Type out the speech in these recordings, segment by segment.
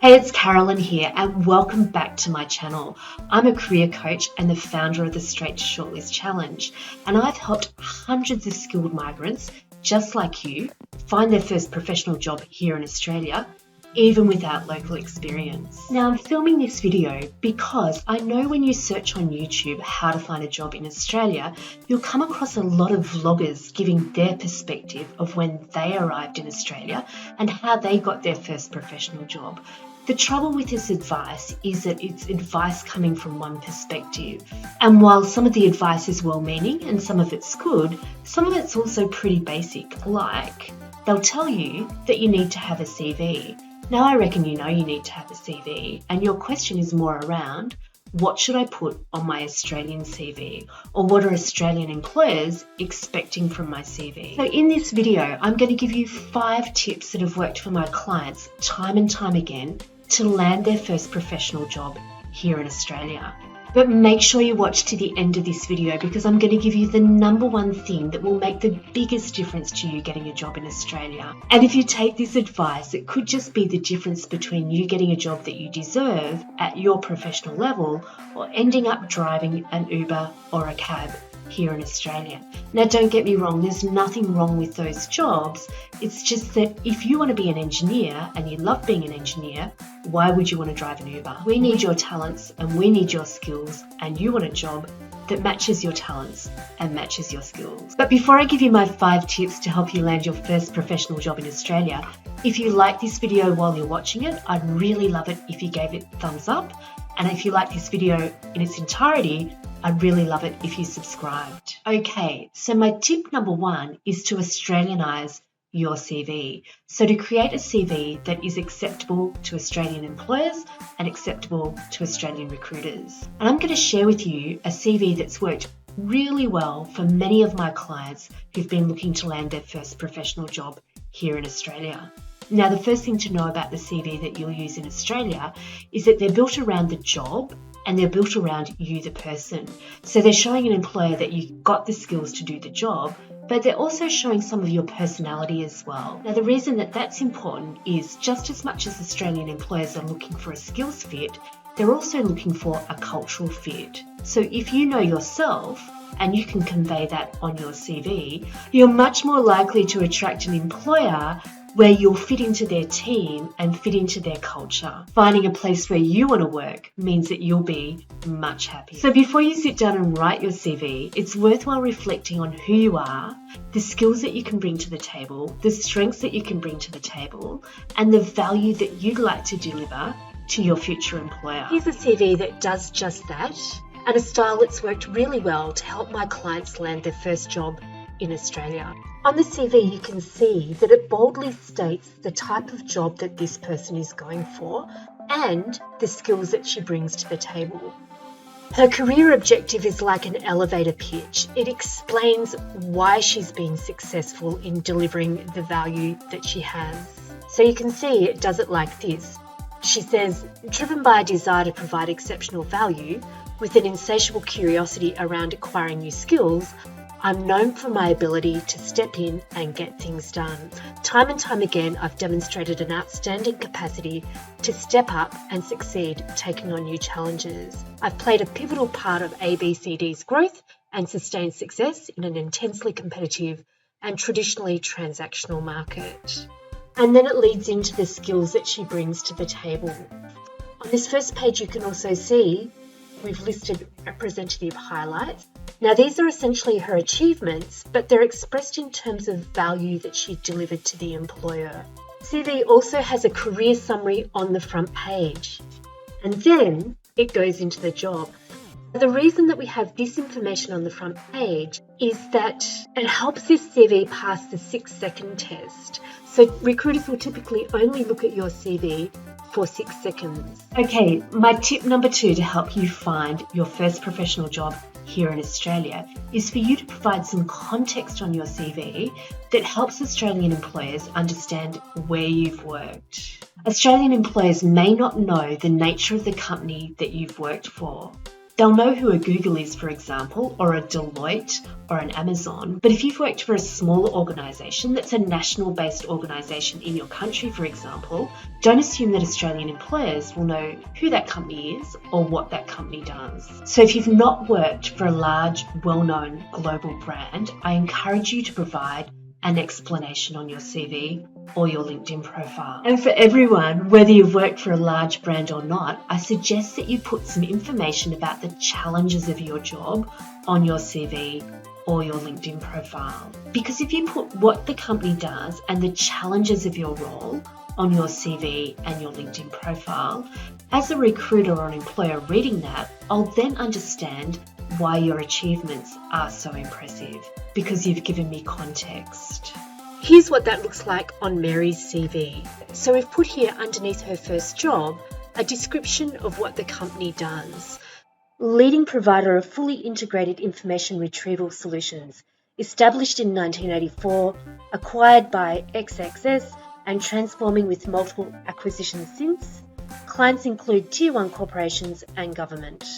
Hey, it's Karalyn here and welcome back to my channel. I'm a career coach and the founder of the Straight to Shortlist Challenge, and I've helped hundreds of skilled migrants just like you find their first professional job here in Australia, even without local experience. Now, I'm filming this video because I know when you search on YouTube how to find a job in Australia, you'll come across a lot of vloggers giving their perspective of when they arrived in Australia and how they got their first professional job. The trouble with this advice is that it's advice coming from one perspective. And while some of the advice is well-meaning and some of it's good, some of it's also pretty basic, like they'll tell you that you need to have a CV. Now, I reckon you know you need to have a CV, and your question is more around, what should I put on my Australian CV? Or what are Australian employers expecting from my CV? So in this video, I'm going to give you 5 tips that have worked for my clients time and time again to land their first professional job here in Australia. But make sure you watch to the end of this video because I'm going to give you the number one thing that will make the biggest difference to you getting a job in Australia. And if you take this advice, it could just be the difference between you getting a job that you deserve at your professional level or ending up driving an Uber or a cab here in Australia. Now, don't get me wrong, there's nothing wrong with those jobs. It's just that if you want to be an engineer and you love being an engineer, why would you want to drive an Uber? We need your talents and we need your skills, and you want a job that matches your talents and matches your skills. But before I give you my 5 tips to help you land your first professional job in Australia, if you like this video while you're watching it, I'd really love it if you gave it a thumbs up. And if you like this video in its entirety, I'd really love it if you subscribed. Okay, so my tip number 1 is to Australianize your CV. So to create a CV that is acceptable to Australian employers and acceptable to Australian recruiters. And I'm going to share with you a CV that's worked really well for many of my clients who've been looking to land their first professional job here in Australia. Now, the first thing to know about the CV that you'll use in Australia is that they're built around the job and they're built around you, the person. So they're showing an employer that you've got the skills to do the job, but they're also showing some of your personality as well. Now, the reason that that's important is just as much as Australian employers are looking for a skills fit, they're also looking for a cultural fit. So if you know yourself and you can convey that on your CV, you're much more likely to attract an employer where you'll fit into their team and fit into their culture. Finding a place where you want to work means that you'll be much happier. So before you sit down and write your CV, it's worthwhile reflecting on who you are, the skills that you can bring to the table, the strengths that you can bring to the table, and the value that you'd like to deliver to your future employer. Here's a CV that does just that, and a style that's worked really well to help my clients land their first job in Australia. On the CV, you can see that it boldly states the type of job that this person is going for and the skills that she brings to the table. Her career objective is like an elevator pitch. It explains why she's been successful in delivering the value that she has. So you can see it does it like this. She says, driven by a desire to provide exceptional value with an insatiable curiosity around acquiring new skills, I'm known for my ability to step in and get things done. Time and time again, I've demonstrated an outstanding capacity to step up and succeed taking on new challenges. I've played a pivotal part of ABCD's growth and sustained success in an intensely competitive and traditionally transactional market. And then it leads into the skills that she brings to the table. On this first page, you can also see we've listed representative highlights. Now, these are essentially her achievements, but they're expressed in terms of value that she delivered to the employer. CV also has a career summary on the front page, and then it goes into the job. The reason that we have this information on the front page is that it helps this CV pass the 6-second test. So recruiters will typically only look at your CV for 6 seconds. Okay, my tip number 2 to help you find your first professional job here in Australia is for you to provide some context on your CV that helps Australian employers understand where you've worked. Australian employers may not know the nature of the company that you've worked for. They'll know who a Google is, for example, or a Deloitte or an Amazon. But if you've worked for a smaller organisation that's a national-based organisation in your country, for example, don't assume that Australian employers will know who that company is or what that company does. So if you've not worked for a large, well-known global brand, I encourage you to provide an explanation on your CV or your LinkedIn profile. And for everyone, whether you've worked for a large brand or not, I suggest that you put some information about the challenges of your job on your CV or your LinkedIn profile. Because if you put what the company does and the challenges of your role on your CV and your LinkedIn profile, as a recruiter or an employer reading that, I'll then understand why your achievements are so impressive, because you've given me context. Here's what that looks like on Mary's CV. So we've put here underneath her first job a description of what the company does. Leading provider of fully integrated information retrieval solutions, established in 1984, acquired by XXS and transforming with multiple acquisitions since. Clients include Tier 1 corporations and government.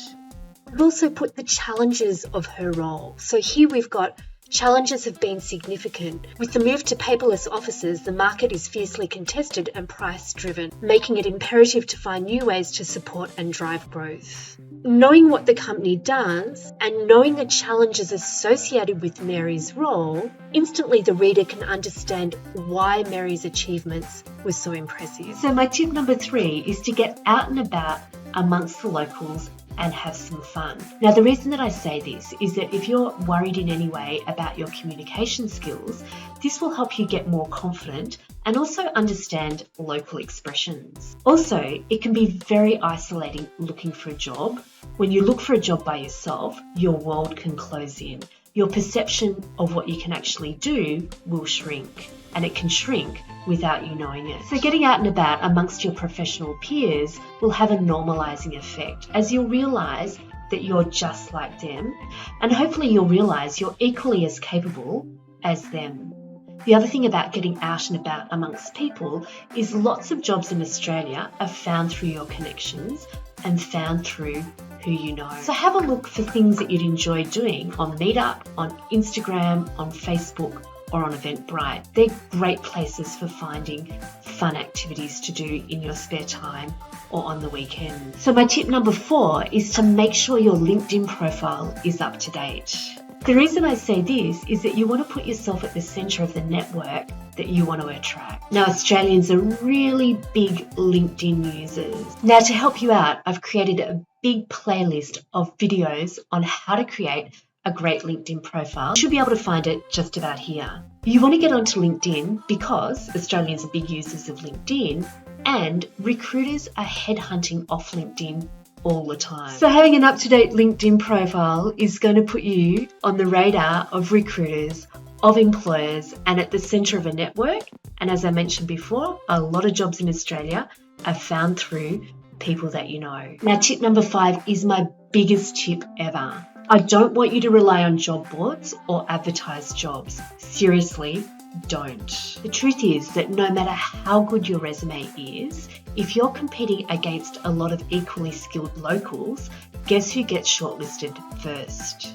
We've also put the challenges of her role. So here we've got challenges have been significant. With the move to paperless offices, the market is fiercely contested and price-driven, making it imperative to find new ways to support and drive growth. Knowing what the company does and knowing the challenges associated with Mary's role, instantly the reader can understand why Mary's achievements were so impressive. So my tip number 3 is to get out and about amongst the locals and have some fun. Now, the reason that I say this is that if you're worried in any way about your communication skills, this will help you get more confident and also understand local expressions. Also, it can be very isolating looking for a job. When you look for a job by yourself, your world can close in. Your perception of what you can actually do will shrink, and it can shrink without you knowing it. So getting out and about amongst your professional peers will have a normalizing effect, as you'll realize that you're just like them, and hopefully you'll realize you're equally as capable as them. The other thing about getting out and about amongst people is lots of jobs in Australia are found through your connections and found through who you know. So have a look for things that you'd enjoy doing on Meetup, on Instagram, on Facebook, or on Eventbrite. They're great places for finding fun activities to do in your spare time or on the weekend. So my tip number 4 is to make sure your LinkedIn profile is up to date. The reason I say this is that you want to put yourself at the centre of the network that you want to attract. Now, Australians are really big LinkedIn users. Now, to help you out, I've created a big playlist of videos on how to create a great LinkedIn profile. You should be able to find it just about here. You want to get onto LinkedIn because Australians are big users of LinkedIn and recruiters are headhunting off LinkedIn all the time. So having an up-to-date LinkedIn profile is going to put you on the radar of recruiters, of employers, and at the centre of a network. And as I mentioned before, a lot of jobs in Australia are found through people that you know. Now, tip number 5 is my biggest tip ever. I don't want you to rely on job boards or advertised jobs. Seriously, don't. The truth is that no matter how good your resume is, if you're competing against a lot of equally skilled locals, guess who gets shortlisted first?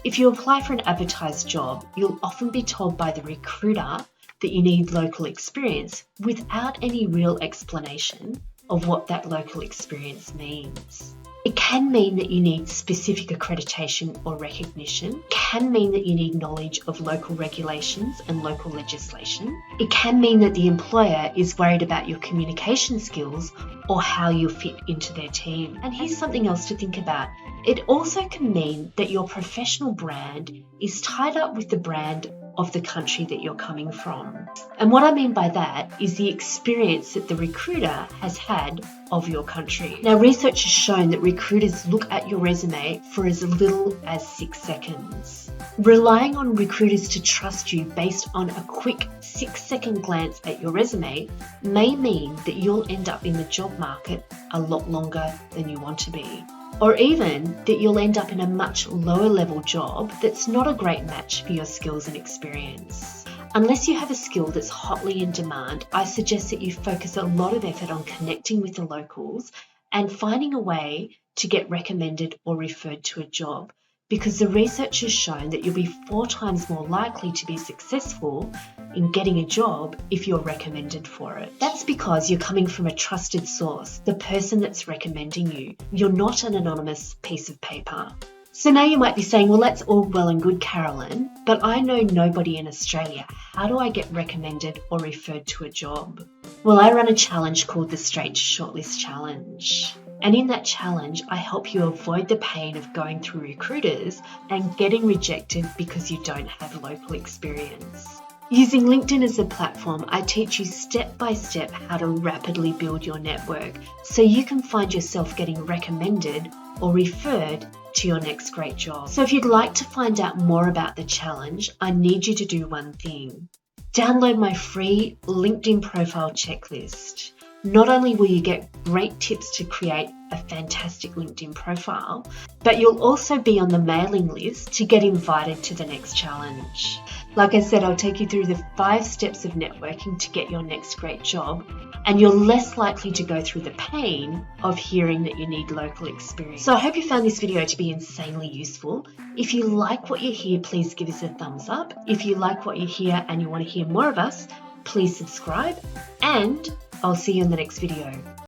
If you apply for an advertised job, you'll often be told by the recruiter that you need local experience without any real explanation of what that local experience means. It can mean that you need specific accreditation or recognition. It can mean that you need knowledge of local regulations and local legislation. It can mean that the employer is worried about your communication skills or how you fit into their team. And here's something else to think about. It also can mean that your professional brand is tied up with the brand of the country that you're coming from. And what I mean by that is the experience that the recruiter has had of your country. Now, research has shown that recruiters look at your resume for as little as 6 seconds. Relying on recruiters to trust you based on a quick 6-second glance at your resume may mean that you'll end up in the job market a lot longer than you want to be. Or even that you'll end up in a much lower level job that's not a great match for your skills and experience. Unless you have a skill that's hotly in demand, I suggest that you focus a lot of effort on connecting with the locals and finding a way to get recommended or referred to a job, because the research has shown that you'll be 4 times more likely to be successful in getting a job if you're recommended for it. That's because you're coming from a trusted source, the person that's recommending you. You're not an anonymous piece of paper. So now you might be saying, well, that's all well and good, Karalyn, but I know nobody in Australia. How do I get recommended or referred to a job? Well, I run a challenge called the Straight to Shortlist Challenge. And in that challenge, I help you avoid the pain of going through recruiters and getting rejected because you don't have local experience. Using LinkedIn as a platform, I teach you step by step how to rapidly build your network so you can find yourself getting recommended or referred to your next great job. So if you'd like to find out more about the challenge, I need you to do one thing. Download my free LinkedIn profile checklist. Not only will you get great tips to create a fantastic LinkedIn profile, but you'll also be on the mailing list to get invited to the next challenge. Like I said, I'll take you through the 5 steps of networking to get your next great job, and you're less likely to go through the pain of hearing that you need local experience. So I hope you found this video to be insanely useful. If you like what you hear, please give us a thumbs up. If you like what you hear and you want to hear more of us, please subscribe, and I'll see you in the next video.